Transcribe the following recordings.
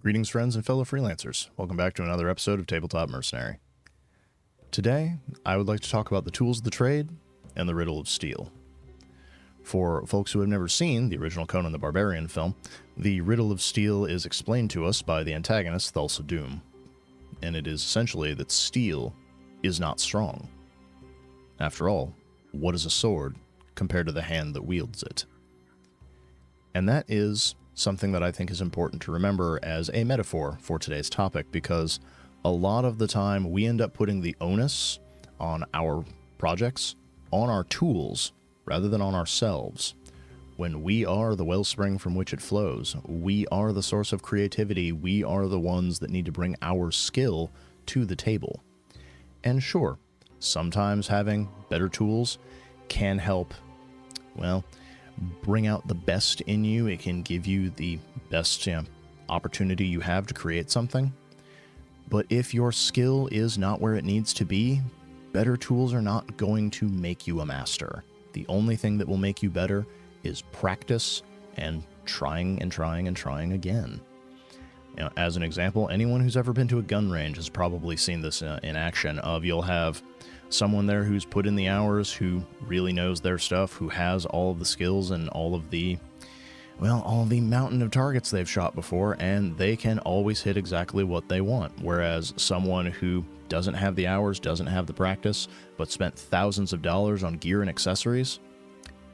Greetings, friends and fellow freelancers. Welcome back to another episode of Tabletop Mercenary. Today, I would like to talk about the tools of the trade and the riddle of steel. For folks who have never seen the original Conan the Barbarian film, the riddle of steel is explained to us by the antagonist Thulsa Doom, and it is essentially that steel is not strong. After all, what is a sword compared to the hand that wields it? And that is something that I think is important to remember as a metaphor for today's topic, because a lot of the time we end up putting the onus on our projects, on our tools, rather than on ourselves. When we are the wellspring from which it flows, we are the source of creativity, we are the ones that need to bring our skill to the table. And sure, sometimes having better tools can help, bring out the best in you. It can give you the best opportunity you have to create something. But if your skill is not where it needs to be, better tools are not going to make you a master. The only thing that will make you better is practice and trying and trying and trying again. As an example, anyone who's ever been to a gun range has probably seen this in action. You'll have someone there who's put in the hours, who really knows their stuff, who has all of the skills and all of the mountain of targets they've shot before, and they can always hit exactly what they want. Whereas someone who doesn't have the hours, doesn't have the practice, but spent thousands of dollars on gear and accessories,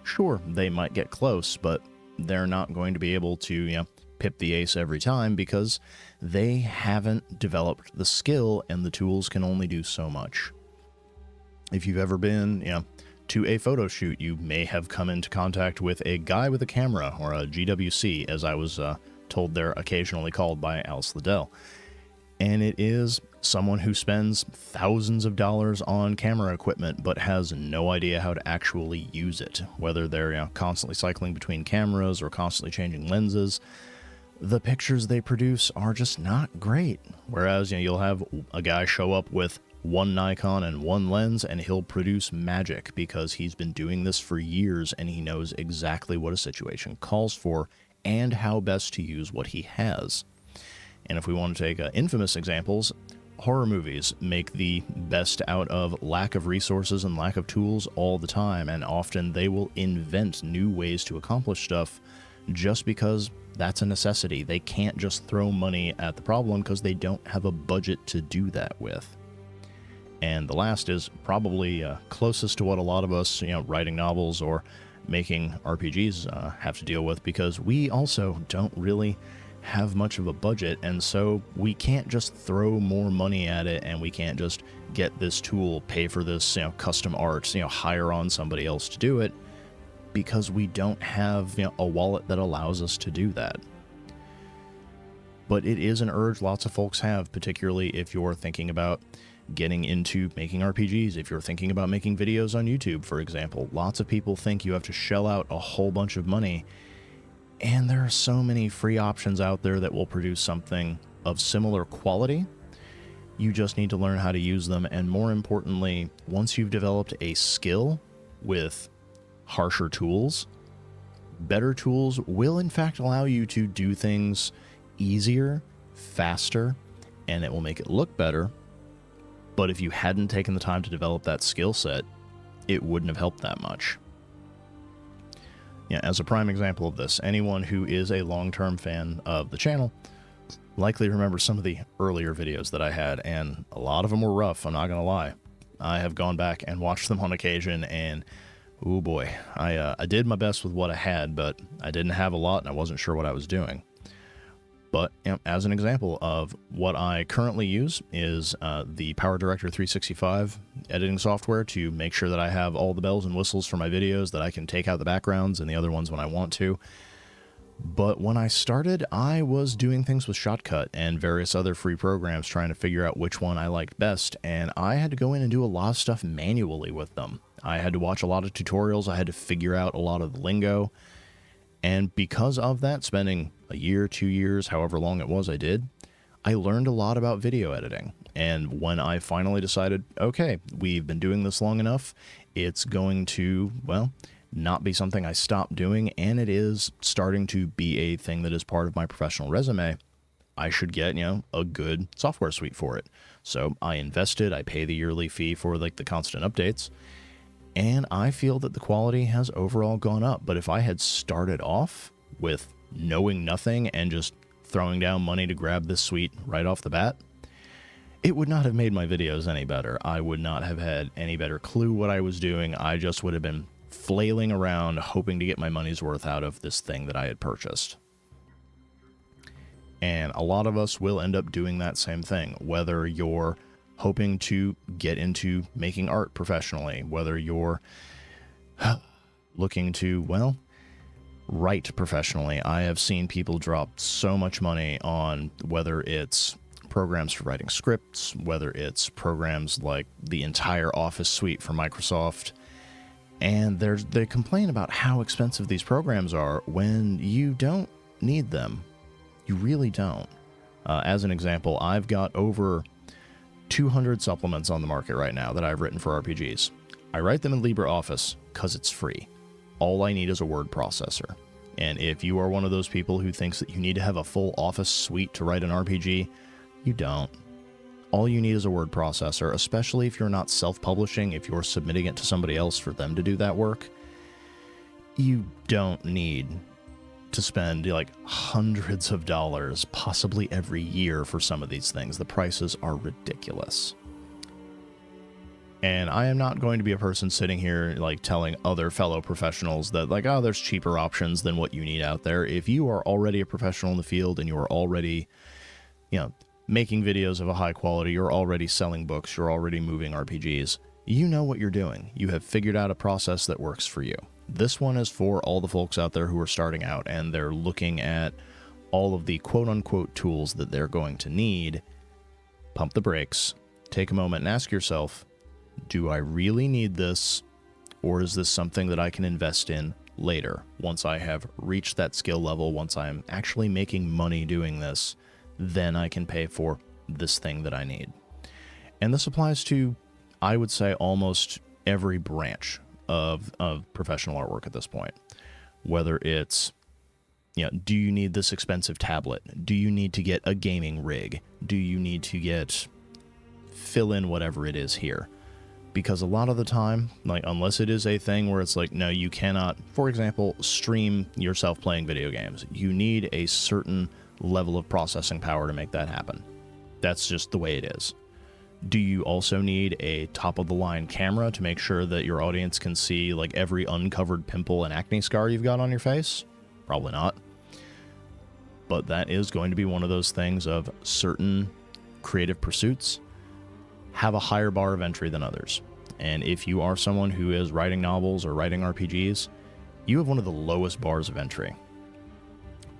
sure, they might get close, but they're not going to be able to, pip the ace every time, because they haven't developed the skill, and the tools can only do so much. If you've ever been, to a photo shoot, you may have come into contact with a guy with a camera, or a GWC, as I was told they're occasionally called by Alice Liddell. And it is someone who spends thousands of dollars on camera equipment, but has no idea how to actually use it. Whether they're constantly cycling between cameras or constantly changing lenses, the pictures they produce are just not great. Whereas you'll have a guy show up with one Nikon and one lens, and he'll produce magic because he's been doing this for years and he knows exactly what a situation calls for and how best to use what he has. And if we want to take infamous examples, horror movies make the best out of lack of resources and lack of tools all the time, and often they will invent new ways to accomplish stuff just because that's a necessity. They can't just throw money at the problem because they don't have a budget to do that with. And the last is probably closest to what a lot of us, writing novels or making RPGs have to deal with, because we also don't really have much of a budget, and so we can't just throw more money at it, and we can't just get this tool, pay for this, custom art, hire on somebody else to do it, because we don't have a wallet that allows us to do that. But it is an urge lots of folks have, particularly if you're thinking about getting into making RPGs, if you're thinking about making videos on YouTube, for example. Lots of people think you have to shell out a whole bunch of money, and there are so many free options out there that will produce something of similar quality. You just need to learn how to use them, and more importantly, once you've developed a skill with harsher tools, better tools will in fact allow you to do things easier, faster, and it will make it look better. But if you hadn't taken the time to develop that skill set, it wouldn't have helped that much. As a prime example of this, anyone who is a long-term fan of the channel likely remembers some of the earlier videos that I had, and a lot of them were rough, I'm not going to lie. I have gone back and watched them on occasion, and oh boy, I did my best with what I had, but I didn't have a lot, and I wasn't sure what I was doing. But as an example of what I currently use is the PowerDirector 365 editing software to make sure that I have all the bells and whistles for my videos, that I can take out the backgrounds and the other ones when I want to. But when I started, I was doing things with Shotcut and various other free programs trying to figure out which one I liked best, and I had to go in and do a lot of stuff manually with them. I had to watch a lot of tutorials, I had to figure out a lot of the lingo, and because of that, spending a year, 2 years, however long it was I did, I learned a lot about video editing. And when I finally decided, okay, we've been doing this long enough, it's going to, not be something I stop doing, and it is starting to be a thing that is part of my professional resume, I should get, a good software suite for it. So I invested, I pay the yearly fee for like the constant updates, and I feel that the quality has overall gone up. But if I had started off with knowing nothing and just throwing down money to grab this suite right off the bat, it would not have made my videos any better. I would not have had any better clue what I was doing. I just would have been flailing around hoping to get my money's worth out of this thing that I had purchased. And a lot of us will end up doing that same thing, whether you're hoping to get into making art professionally, whether you're looking to, write professionally. I have seen people drop so much money on whether it's programs for writing scripts, whether it's programs like the entire Office suite for Microsoft, and they complain about how expensive these programs are when you don't need them. You really don't. As an example, I've got over 200 supplements on the market right now that I've written for RPGs. I write them in LibreOffice because it's free. All I need is a word processor. And if you are one of those people who thinks that you need to have a full Office suite to write an RPG, you don't. All you need is a word processor, especially if you're not self-publishing, if you're submitting it to somebody else for them to do that work. You don't need to spend like hundreds of dollars, possibly every year for some of these things. The prices are ridiculous. And I am not going to be a person sitting here like telling other fellow professionals that like, oh, there's cheaper options than what you need out there. If you are already a professional in the field and you are already, making videos of a high quality, you're already selling books, you're already moving RPGs, you know what you're doing. You have figured out a process that works for you. This one is for all the folks out there who are starting out and they're looking at all of the quote-unquote tools that they're going to need. Pump the brakes, take a moment and ask yourself, do I really need this, or is this something that I can invest in later once I have reached that skill level, once I'm actually making money doing this? Then I can pay for this thing that I need. And this applies to, I would say, almost every branch of professional artwork at this point. Whether it's, do you need this expensive tablet? Do you need to get a gaming rig? Do you need to fill in whatever it is here? Because a lot of the time, like, unless it is a thing where it's like, no, you cannot, for example, stream yourself playing video games. You need a certain level of processing power to make that happen. That's just the way it is. Do you also need a top-of-the-line camera to make sure that your audience can see like every uncovered pimple and acne scar you've got on your face? Probably not. But that is going to be one of those things of certain creative pursuits have a higher bar of entry than others. And if you are someone who is writing novels or writing RPGs, you have one of the lowest bars of entry.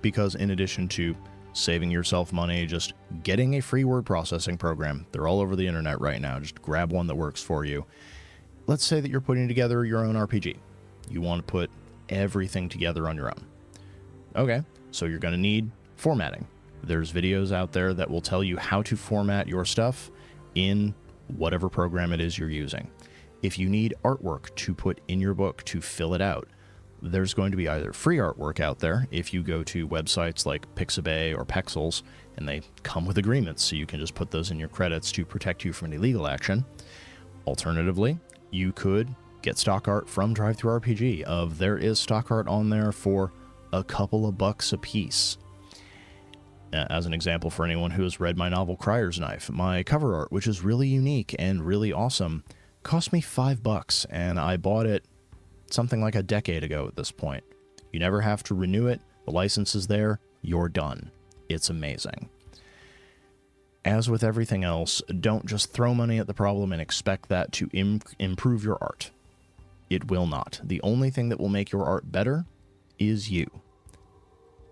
Because in addition to saving yourself money, just getting a free word processing program, they're all over the internet right now, just grab one that works for you. Let's say that you're putting together your own RPG. You want to put everything together on your own. Okay, so you're going to need formatting. There's videos out there that will tell you how to format your stuff in whatever program it is you're using. If you need artwork to put in your book to fill it out, there's going to be either free artwork out there if you go to websites like Pixabay or Pexels, and they come with agreements, so you can just put those in your credits to protect you from any legal action. Alternatively, you could get stock art from DriveThruRPG. There is stock art on there for a couple of bucks a piece. As an example, for anyone who has read my novel Crier's Knife, my cover art, which is really unique and really awesome, cost me $5, and I bought it something like a decade ago at this point. You never have to renew it. The license is there. You're done. It's amazing. As with everything else, don't just throw money at the problem and expect that to improve your art. It will not. The only thing that will make your art better is you.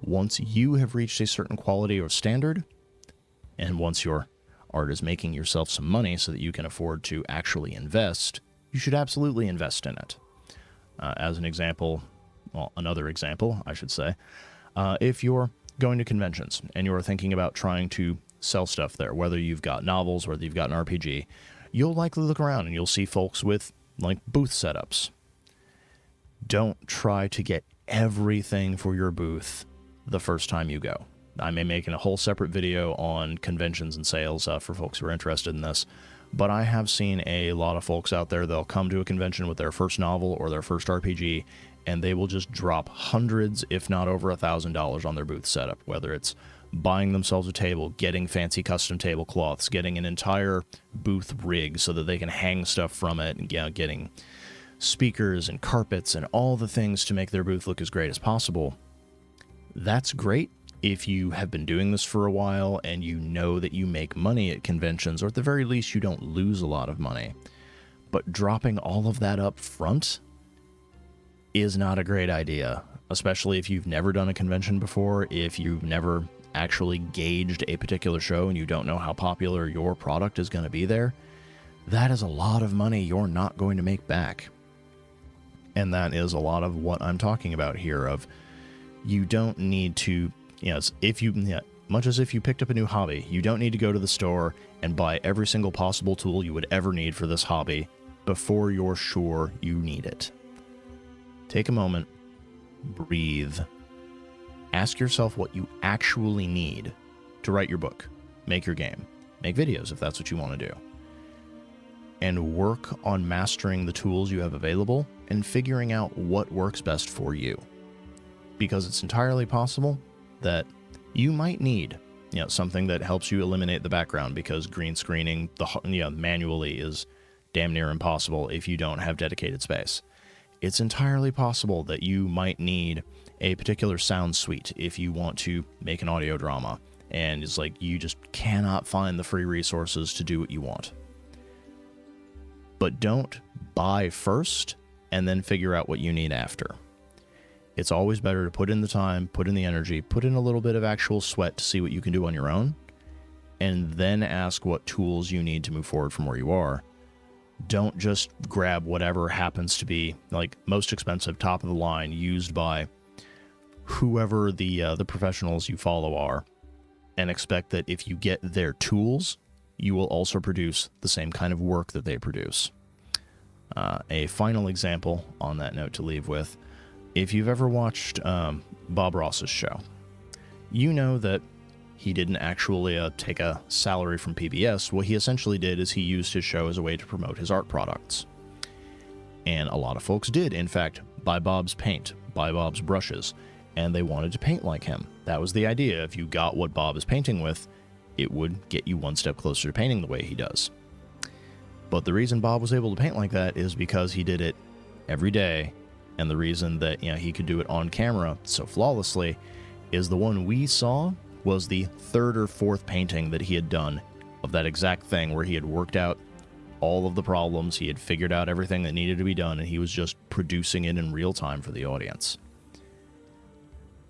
Once you have reached a certain quality or standard, and once your art is making yourself some money so that you can afford to actually invest, you should absolutely invest in it. As an example, well, another example, I should say, if you're going to conventions and you're thinking about trying to sell stuff there, whether you've got novels, whether you've got an RPG, you'll likely look around and you'll see folks with like booth setups. Don't try to get everything for your booth the first time you go. I may make a whole separate video on conventions and sales for folks who are interested in this. But I have seen a lot of folks out there, they'll come to a convention with their first novel or their first RPG, and they will just drop hundreds, if not over $1,000 on their booth setup, whether it's buying themselves a table, getting fancy custom tablecloths, getting an entire booth rig so that they can hang stuff from it, and getting speakers and carpets and all the things to make their booth look as great as possible. That's great if you have been doing this for a while and you know that you make money at conventions, or at the very least you don't lose a lot of money. But dropping all of that up front is not a great idea, especially if you've never done a convention before, if you've never actually gauged a particular show and you don't know how popular your product is going to be there. That is a lot of money you're not going to make back. And that is a lot of what I'm talking about here of you don't need to, much as if you picked up a new hobby, you don't need to go to the store and buy every single possible tool you would ever need for this hobby before you're sure you need it. Take a moment, breathe, ask yourself what you actually need to write your book, make your game, make videos if that's what you want to do, and work on mastering the tools you have available and figuring out what works best for you. Because it's entirely possible that you might need, something that helps you eliminate the background, because green screening manually is damn near impossible if you don't have dedicated space. It's entirely possible that you might need a particular sound suite if you want to make an audio drama, and it's like you just cannot find the free resources to do what you want. But don't buy first and then figure out what you need after. It's always better to put in the time, put in the energy, put in a little bit of actual sweat to see what you can do on your own, and then ask what tools you need to move forward from where you are. Don't just grab whatever happens to be like most expensive, top of the line, used by whoever the professionals you follow are, and expect that if you get their tools, you will also produce the same kind of work that they produce. A final example on that note to leave with. If you've ever watched Bob Ross's show, you know that he didn't actually take a salary from PBS. What he essentially did is he used his show as a way to promote his art products. And a lot of folks did, in fact, buy Bob's paint, buy Bob's brushes, and they wanted to paint like him. That was the idea. If you got what Bob is painting with, it would get you one step closer to painting the way he does. But the reason Bob was able to paint like that is because he did it every day. And the reason that he could do it on camera so flawlessly is the one we saw was the third or fourth painting that he had done of that exact thing, where he had worked out all of the problems, he had figured out everything that needed to be done, and he was just producing it in real time for the audience.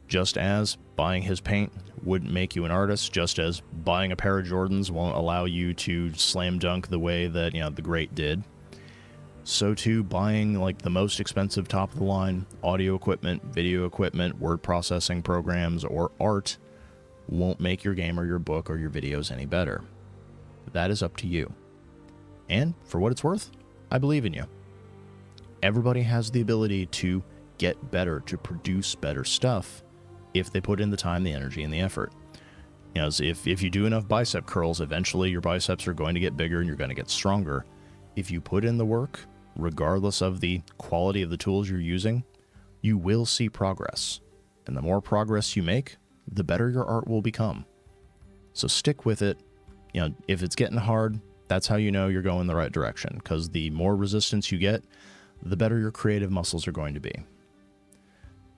Just as buying his paint wouldn't make you an artist, just as buying a pair of Jordans won't allow you to slam dunk the way that the great did, so too buying like the most expensive top of the line audio equipment, video equipment, word processing programs, or art won't make your game or your book or your videos any better. That is up to you. And for what it's worth, I believe in you. Everybody has the ability to get better, to produce better stuff if they put in the time, the energy, and the effort. If you do enough bicep curls, eventually your biceps are going to get bigger and you're going to get stronger. If you put in the work, regardless of the quality of the tools you're using, you will see progress. And the more progress you make, the better your art will become. So stick with it. If it's getting hard, that's how you know you're going the right direction, because the more resistance you get, the better your creative muscles are going to be.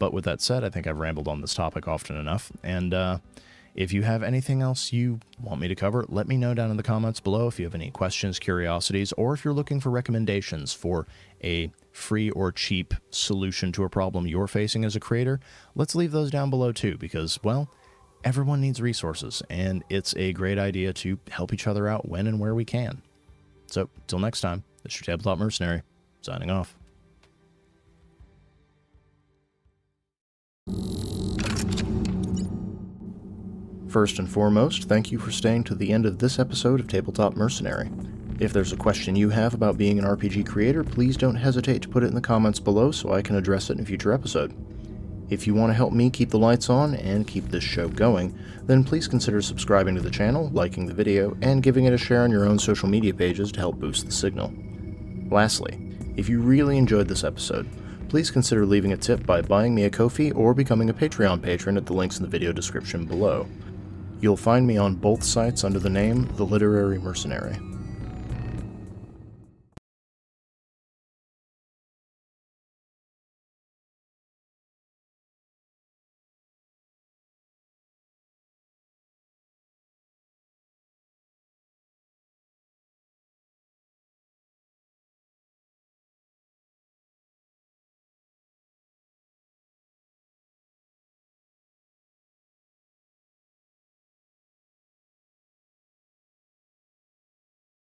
But with that said, I think I've rambled on this topic often enough, and if you have anything else you want me to cover, let me know down in the comments below. If you have any questions, curiosities, or if you're looking for recommendations for a free or cheap solution to a problem you're facing as a creator, let's leave those down below too, because, well, everyone needs resources, and it's a great idea to help each other out when and where we can. So, till next time, this is your Tabletop Mercenary, signing off. First and foremost, thank you for staying to the end of this episode of Tabletop Mercenary. If there's a question you have about being an RPG creator, please don't hesitate to put it in the comments below so I can address it in a future episode. If you want to help me keep the lights on and keep this show going, then please consider subscribing to the channel, liking the video, and giving it a share on your own social media pages to help boost the signal. Lastly, if you really enjoyed this episode, please consider leaving a tip by buying me a Ko-fi or becoming a Patreon patron at the links in the video description below. You'll find me on both sites under the name The Literary Mercenary.